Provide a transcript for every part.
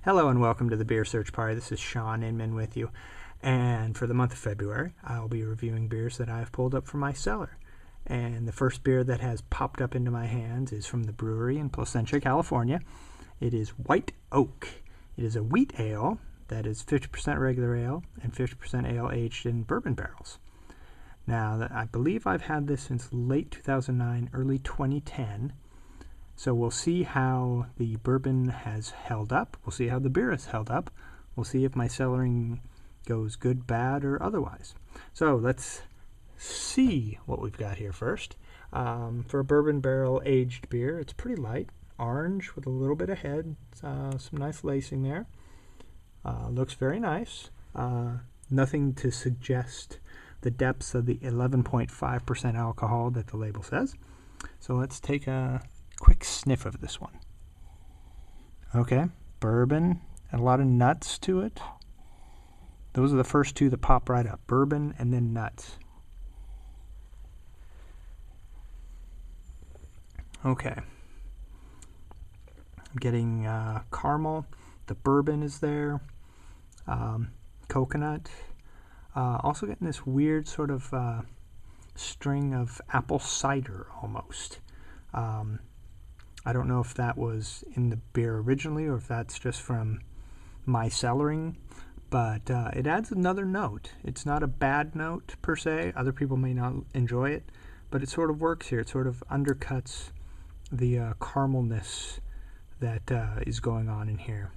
Hello and welcome to the Beer Search Party. This is Sean Inman with you. And for the month of February, I'll be reviewing beers that I've pulled up from my cellar. And the first beer that has popped up into my hands is from the Bruery in Placentia, California. It is White Oak. It is a wheat ale that is 50% regular ale and 50% ale aged in bourbon barrels. Now, I believe I've had this since late 2009, early 2010. So we'll see how the bourbon has held up. We'll see how the beer has held up. We'll see if my cellaring goes good, bad, or otherwise. So let's see what we've got here first. For a bourbon barrel aged beer, it's pretty light. Orange with a little bit of head. Some nice lacing there. Looks very nice. Nothing to suggest the depths of the 11.5% alcohol that the label says. So let's take a quick sniff of this one. Okay, bourbon and a lot of nuts to it. Those are the first two that pop right up. Bourbon and then nuts. Okay. I'm getting caramel. The bourbon is there. Coconut. Also getting this weird sort of string of apple cider almost. I don't know if that was in the beer originally or if that's just from my cellaring, but it adds another note. It's not a bad note per se. Other people may not enjoy it, but it sort of works here. It sort of undercuts the caramelness that is going on in here.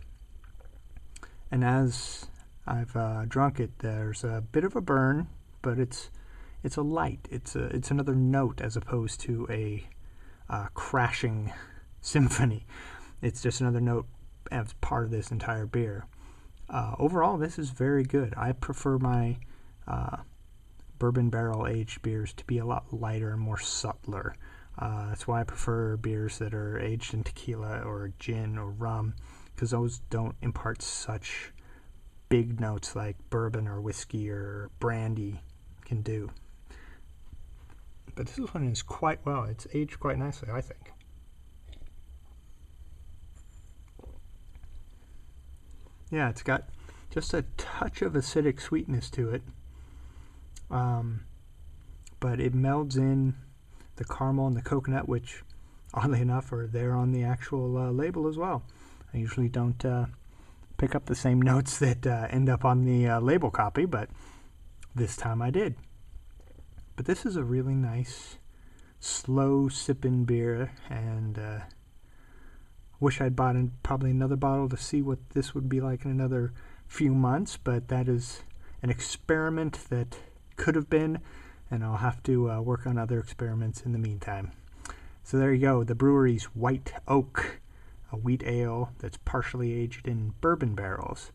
And as I've drunk it, there's a bit of a burn, but it's a light. It's another note as opposed to a crashing symphony. It's just another note as part of this entire beer. Overall, this is very good. I prefer my bourbon barrel aged beers to be a lot lighter and more subtler. That's why I prefer beers that are aged in tequila or gin or rum, because those don't impart such big notes like bourbon or whiskey or brandy can do. But this one is quite well. It's aged quite nicely, I think. Yeah, it's got just a touch of acidic sweetness to it. But it melds in the caramel and the coconut, which, oddly enough, are there on the actual label as well. I usually don't pick up the same notes that end up on the label copy, but this time I did. But this is a really nice, slow sipping beer, and wish I'd bought probably another bottle to see what this would be like in another few months, but that is an experiment that could have been, and I'll have to work on other experiments in the meantime. So there you go, the Bruery's White Oak, a wheat ale that's partially aged in bourbon barrels.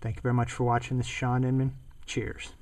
Thank you very much for watching. This is Sean Inman. Cheers.